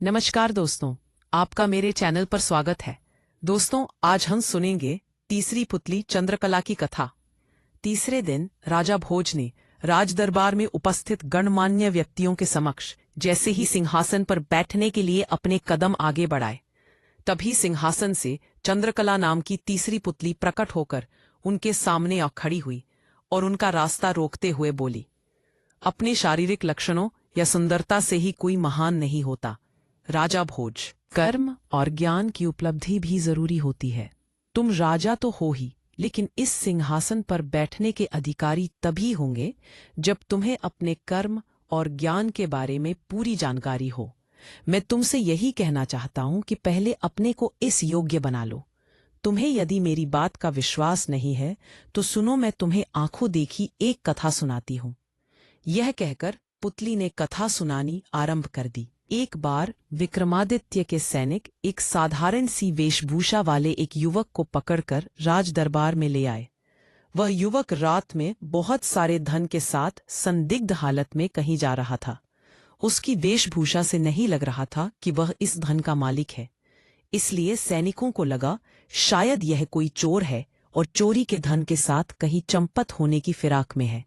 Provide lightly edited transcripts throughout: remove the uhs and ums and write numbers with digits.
नमस्कार दोस्तों, आपका मेरे चैनल पर स्वागत है। दोस्तों, आज हम सुनेंगे तीसरी पुतली चंद्रकला की कथा। तीसरे दिन राजा भोज ने राजदरबार में उपस्थित गणमान्य व्यक्तियों के समक्ष जैसे ही सिंहासन पर बैठने के लिए अपने कदम आगे बढ़ाए, तभी सिंहासन से चंद्रकला नाम की तीसरी पुतली प्रकट होकर उनके सामने आ खड़ी हुई और उनका रास्ता रोकते हुए बोली, अपने शारीरिक लक्षणों या सुंदरता से ही कोई महान नहीं होता। राजा भोज, कर्म और ज्ञान की उपलब्धि भी जरूरी होती है। तुम राजा तो हो ही, लेकिन इस सिंहासन पर बैठने के अधिकारी तभी होंगे जब तुम्हें अपने कर्म और ज्ञान के बारे में पूरी जानकारी हो। मैं तुमसे यही कहना चाहता हूं कि पहले अपने को इस योग्य बना लो। तुम्हें यदि मेरी बात का विश्वास नहीं है तो सुनो, मैं तुम्हें आंखों देखी एक कथा सुनाती हूं। यह कहकर पुतली ने कथा सुनानी आरंभ कर दी। एक बार विक्रमादित्य के सैनिक एक साधारण सी वेशभूषा वाले एक युवक को पकड़कर राज दरबार में ले आए। वह युवक रात में बहुत सारे धन के साथ संदिग्ध हालत में कहीं जा रहा था। उसकी वेशभूषा से नहीं लग रहा था कि वह इस धन का मालिक है। इसलिए सैनिकों को लगा शायद यह कोई चोर है और चोरी के धन के साथ कहीं चंपत होने की फिराक में है।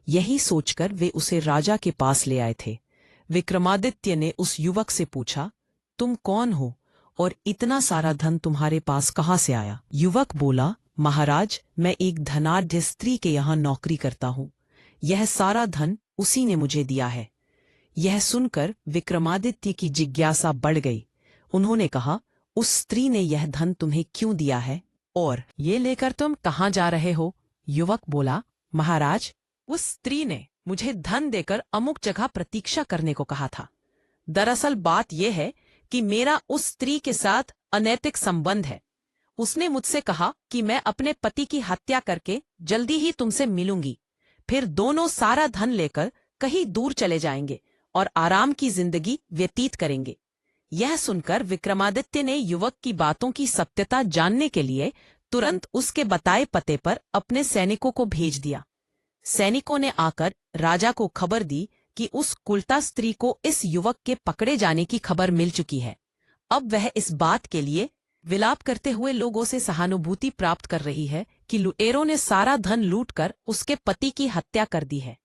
यही सोचकर वे उसे राजा के पास ले आए थे। विक्रमादित्य ने उस युवक से पूछा, तुम कौन हो और इतना सारा धन तुम्हारे पास कहाँ से आया? युवक बोला, महाराज, मैं एक धनाढ्य स्त्री के यहाँ नौकरी करता हूँ। यह सारा धन उसी ने मुझे दिया है। यह सुनकर विक्रमादित्य की जिज्ञासा बढ़ गई। उन्होंने कहा, उस स्त्री ने यह धन तुम्हें क्यों दिया है और ये लेकर तुम कहाँ जा रहे हो? युवक बोला, महाराज, उस स्त्री ने मुझे धन देकर अमुक जगह प्रतीक्षा करने को कहा था। दरअसल बात यह है कि मेरा उस स्त्री के साथ अनैतिक संबंध है। उसने मुझसे कहा कि मैं अपने पति की हत्या करके जल्दी ही तुमसे मिलूंगी, फिर दोनों सारा धन लेकर कहीं दूर चले जाएंगे और आराम की जिंदगी व्यतीत करेंगे। यह सुनकर विक्रमादित्य ने युवक की बातों की सत्यता जानने के लिए तुरंत उसके बताए पते पर अपने सैनिकों को भेज दिया। सैनिकों ने आकर राजा को खबर दी कि उस कुलटा स्त्री को इस युवक के पकड़े जाने की खबर मिल चुकी है। अब वह इस बात के लिए विलाप करते हुए लोगों से सहानुभूति प्राप्त कर रही है कि लुटेरों ने सारा धन लूटकर उसके पति की हत्या कर दी है।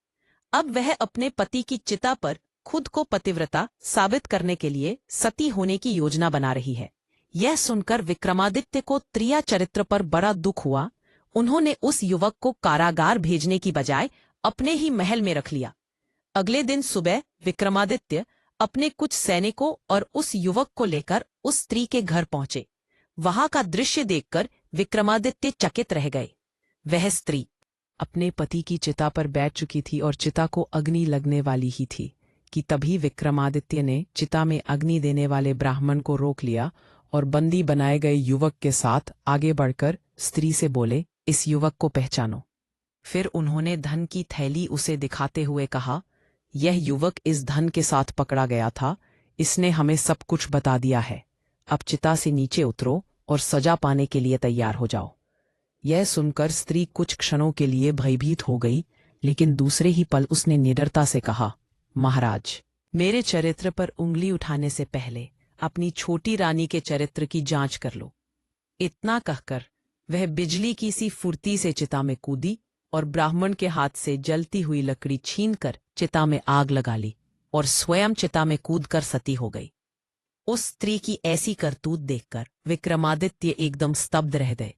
अब वह अपने पति की चिता पर खुद को पतिव्रता साबित करने के लिए सती होने की योजना बना रही है। यह सुनकर विक्रमादित्य को त्रिया चरित्र पर बड़ा दुख हुआ। उन्होंने उस युवक को कारागार भेजने की बजाय अपने ही महल में रख लिया। अगले दिन सुबह विक्रमादित्य अपने कुछ सैनिकों और उस युवक को लेकर उस स्त्री के घर पहुंचे। वहां का दृश्य देखकर विक्रमादित्य चकित रह गए। वह स्त्री अपने पति की चिता पर बैठ चुकी थी और चिता को अग्नि लगने वाली ही थी कि तभी विक्रमादित्य ने चिता में अग्नि देने वाले ब्राह्मण को रोक लिया और बंदी बनाए गए युवक के साथ आगे बढ़कर स्त्री से बोले, इस युवक को पहचानो। फिर उन्होंने धन की थैली उसे दिखाते हुए कहा, यह युवक इस धन के साथ पकड़ा गया था। इसने हमें सब कुछ बता दिया है। अब चिता से नीचे उतरो और सजा पाने के लिए तैयार हो जाओ। यह सुनकर स्त्री कुछ क्षणों के लिए भयभीत हो गई, लेकिन दूसरे ही पल उसने निडरता से कहा, महाराज, मेरे चरित्र पर उंगली उठाने से पहले अपनी छोटी रानी के चरित्र की जांच कर लो। इतना कहकर वह बिजली की सी फुर्ती से चिता में कूदी और ब्राह्मण के हाथ से जलती हुई लकड़ी छीनकर चिता में आग लगा ली और स्वयं चिता में कूदकर सती हो गई। उस स्त्री की ऐसी करतूत देखकर विक्रमादित्य एकदम स्तब्ध रह गए।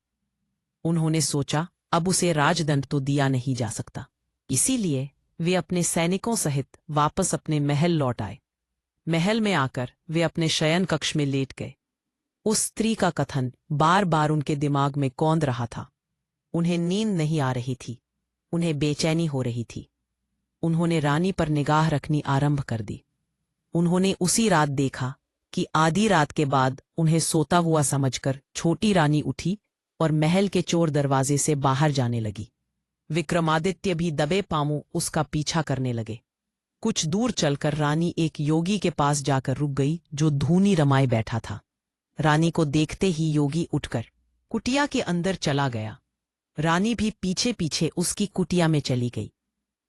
उन्होंने सोचा, अब उसे राजदंड तो दिया नहीं जा सकता। इसीलिए वे अपने सैनिकों सहित वापस अपने महल लौट आए। महल में आकर वे अपने शयन कक्ष में लेट गए। उस स्त्री का कथन बार बार उनके दिमाग में कौंध रहा था। उन्हें नींद नहीं आ रही थी, उन्हें बेचैनी हो रही थी। उन्होंने रानी पर निगाह रखनी आरंभ कर दी। उन्होंने उसी रात देखा कि आधी रात के बाद उन्हें सोता हुआ समझकर छोटी रानी उठी और महल के चोर दरवाजे से बाहर जाने लगी। विक्रमादित्य भी दबे पांवों उसका पीछा करने लगे। कुछ दूर चलकर रानी एक योगी के पास जाकर रुक गई जो धूनी रमाए बैठा था। रानी को देखते ही योगी उठकर कुटिया के अंदर चला गया। रानी भी पीछे पीछे उसकी कुटिया में चली गई।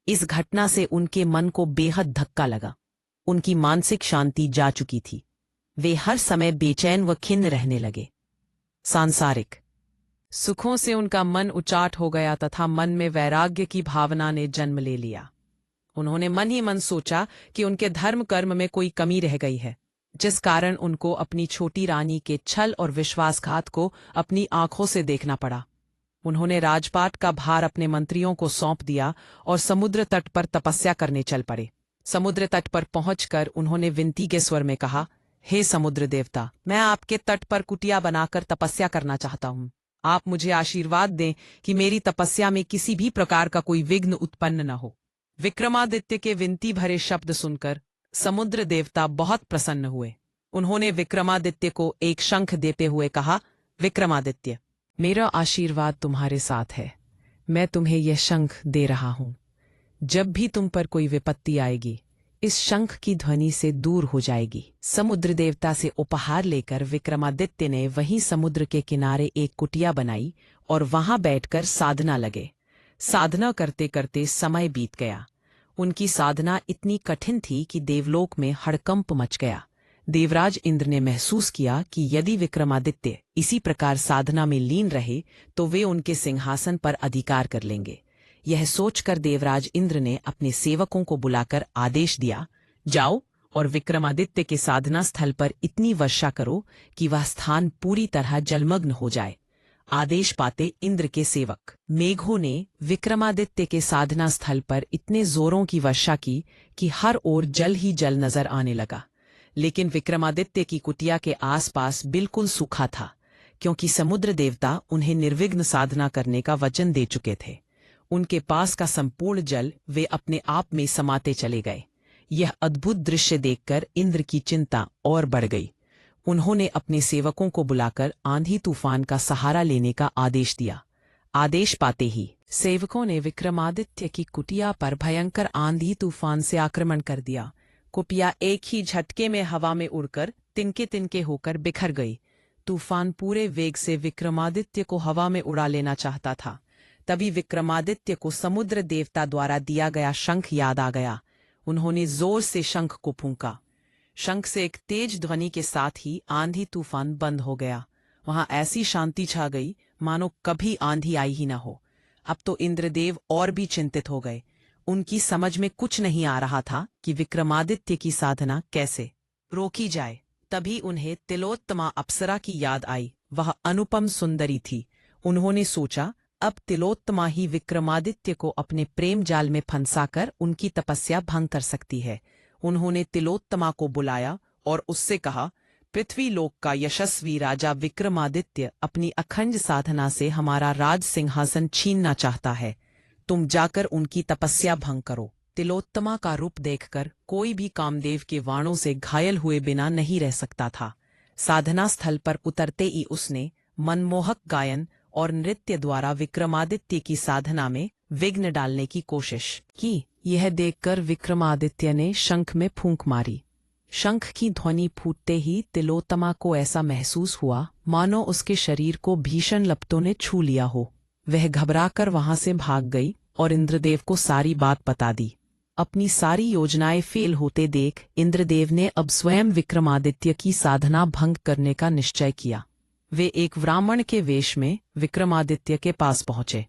इस घटना से उनके मन को बेहद धक्का लगा। उनकी मानसिक शांति जा चुकी थी। वे हर समय बेचैन व खिन्न रहने लगे। सांसारिक सुखों से उनका मन उचाट हो गया तथा मन में वैराग्य की भावना ने जन्म ले लिया। उन्होंने मन ही मन सोचा कि उनके धर्म कर्म में कोई कमी रह गई है, जिस कारण उनको अपनी छोटी रानी के छल और विश्वासघात को अपनी आंखों से देखना पड़ा। उन्होंने राजपाट का भार अपने मंत्रियों को सौंप दिया और समुद्र तट पर तपस्या करने चल पड़े। समुद्र तट पर पहुंचकर उन्होंने विनती के स्वर में कहा, हे समुद्र देवता, मैं आपके तट पर कुटिया बनाकर तपस्या करना चाहता हूँ। आप मुझे आशीर्वाद दें कि मेरी तपस्या में किसी भी प्रकार का कोई विघ्न उत्पन्न न हो। विक्रमादित्य के विनती भरे शब्द सुनकर समुद्र देवता बहुत प्रसन्न हुए। उन्होंने विक्रमादित्य को एक शंख देते हुए कहा, विक्रमादित्य, मेरा आशीर्वाद तुम्हारे साथ है। मैं तुम्हें यह शंख दे रहा हूं। जब भी तुम पर कोई विपत्ति आएगी, इस शंख की ध्वनि से दूर हो जाएगी। समुद्र देवता से उपहार लेकर विक्रमादित्य ने वहीं समुद्र के किनारे एक कुटिया बनाई और वहां बैठकर साधना लगे। साधना करते करते समय बीत गया। उनकी साधना इतनी कठिन थी कि देवलोक में हड़कंप मच गया। देवराज इंद्र ने महसूस किया कि यदि विक्रमादित्य इसी प्रकार साधना में लीन रहे तो वे उनके सिंहासन पर अधिकार कर लेंगे। यह सोचकर देवराज इंद्र ने अपने सेवकों को बुलाकर आदेश दिया, जाओ और विक्रमादित्य के साधना स्थल पर इतनी वर्षा करो कि वह स्थान पूरी तरह जलमग्न हो जाए। आदेश पाते इंद्र के सेवक मेघों ने विक्रमादित्य के साधना स्थल पर इतने जोरों की वर्षा की कि हर ओर जल ही जल नजर आने लगा। लेकिन विक्रमादित्य की कुटिया के आसपास बिल्कुल सूखा था, क्योंकि समुद्र देवता उन्हें निर्विघ्न साधना करने का वचन दे चुके थे। उनके पास का संपूर्ण जल वे अपने आप में समाते चले गए। यह अद्भुत दृश्य देखकर इंद्र की चिंता और बढ़ गई। उन्होंने अपने सेवकों को बुलाकर आंधी तूफान का सहारा लेने का आदेश दिया। आदेश पाते ही सेवकों ने विक्रमादित्य की कुटिया पर भयंकर आंधी तूफान से आक्रमण कर दिया। कुटिया एक ही झटके में हवा में उड़कर तिनके तिनके होकर बिखर गई। तूफान पूरे वेग से विक्रमादित्य को हवा में उड़ा लेना चाहता था। तभी विक्रमादित्य को समुद्र देवता द्वारा दिया गया शंख याद आ गया। उन्होंने जोर से शंख को फूंका। शंख से एक तेज ध्वनि के साथ ही आंधी तूफान बंद हो गया। वहां ऐसी शांति छा गई मानो कभी आंधी आई ही न हो। अब तो इंद्रदेव और भी चिंतित हो गए। उनकी समझ में कुछ नहीं आ रहा था कि विक्रमादित्य की साधना कैसे रोकी जाए। तभी उन्हें तिलोत्तमा अप्सरा की याद आई। वह अनुपम सुंदरी थी। उन्होंने सोचा, अब तिलोत्तमा ही विक्रमादित्य को अपने प्रेम जाल में फंसाकर उनकी तपस्या भंग कर सकती है। उन्होंने तिलोत्तमा को बुलाया और उससे कहा, पृथ्वीलोक का यशस्वी राजा विक्रमादित्य अपनी अखंड साधना से हमारा राज सिंहासन छीनना चाहता है। तुम जाकर उनकी तपस्या भंग करो। तिलोत्तमा का रूप देखकर कोई भी कामदेव के वाणों से घायल हुए बिना नहीं रह सकता था। साधना स्थल पर उतरते ही उसने मनमोहक गायन और नृत्य द्वारा विक्रमादित्य की साधना में विघ्न डालने की कोशिश की। यह देखकर विक्रमादित्य ने शंख में फूंक मारी। शंख की ध्वनि फूटते ही तिलोत्तमा को ऐसा महसूस हुआ मानो उसके शरीर को भीषण लपटों ने छू लिया हो। वह घबराकर वहां से भाग गई और इंद्रदेव को सारी बात बता दी। अपनी सारी योजनाएं फेल होते देख इंद्रदेव ने अब स्वयं विक्रमादित्य की साधना भंग करने का निश्चय किया। वे एक ब्राह्मण के वेश में विक्रमादित्य के पास पहुंचे।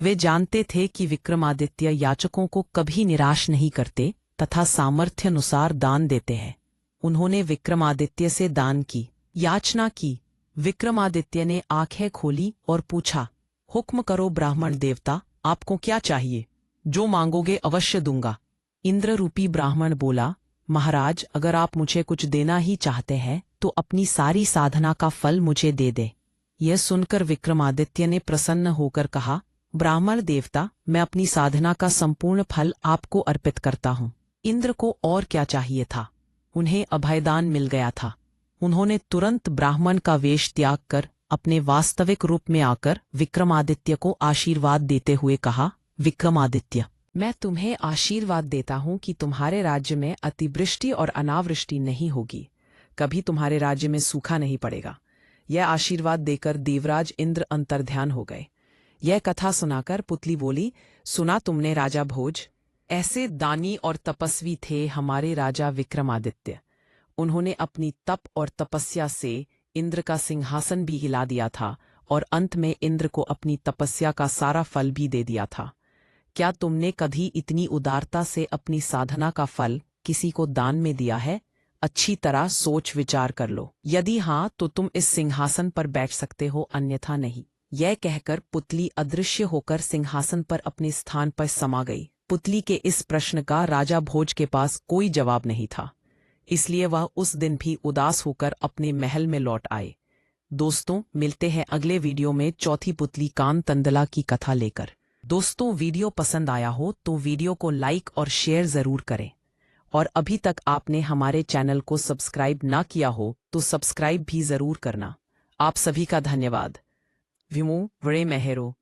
वे जानते थे कि विक्रमादित्य याचकों को कभी निराश नहीं करते तथा सामर्थ्य अनुसार दान देते हैं। उन्होंने विक्रमादित्य से दान की याचना की। विक्रमादित्य ने आंखें खोली और पूछा, हुक्म करो ब्राह्मण देवता, आपको क्या चाहिए? जो मांगोगे अवश्य दूंगा। इंद्र रूपी ब्राह्मण बोला, महाराज, अगर आप मुझे कुछ देना ही चाहते हैं तो अपनी सारी साधना का फल मुझे दे दे। यह सुनकर विक्रमादित्य ने प्रसन्न होकर कहा, ब्राह्मण देवता, मैं अपनी साधना का संपूर्ण फल आपको अर्पित करता हूँ। इंद्र को और क्या चाहिए था? उन्हें अभयदान मिल गया था। उन्होंने तुरंत ब्राह्मण का वेश त्याग कर अपने वास्तविक रूप में आकर विक्रमादित्य को आशीर्वाद देते हुए कहा, विक्रमादित्य, मैं तुम्हें आशीर्वाद देता हूँ कि तुम्हारे राज्य में अतिवृष्टि और अनावृष्टि नहीं होगी। कभी तुम्हारे राज्य में सूखा नहीं पड़ेगा। यह आशीर्वाद देकर देवराज इंद्र अंतर्ध्यान हो गए। यह कथा सुनाकर पुतली बोली, सुना तुमने राजा भोज? ऐसे दानी और तपस्वी थे हमारे राजा विक्रमादित्य। उन्होंने अपनी तप और तपस्या से इंद्र का सिंहासन भी हिला दिया था और अंत में इंद्र को अपनी तपस्या का सारा फल भी दे दिया था। क्या तुमने कभी इतनी उदारता से अपनी साधना का फल किसी को दान में दिया है? अच्छी तरह सोच विचार कर लो। यदि हाँ तो तुम इस सिंहासन पर बैठ सकते हो, अन्यथा नहीं। यह कहकर पुतली अदृश्य होकर सिंहासन पर अपने स्थान पर समा गई। पुतली के इस प्रश्न का राजा भोज के पास कोई जवाब नहीं था, इसलिए वह उस दिन भी उदास होकर अपने महल में लौट आए। दोस्तों, मिलते हैं अगले वीडियो में चौथी पुतली कांतंदला की कथा लेकर। दोस्तों, वीडियो पसंद आया हो तो वीडियो को लाइक और शेयर जरूर करें, और अभी तक आपने हमारे चैनल को सब्सक्राइब ना किया हो तो सब्सक्राइब भी जरूर करना। आप सभी का धन्यवाद। विमो वरे मेहरो।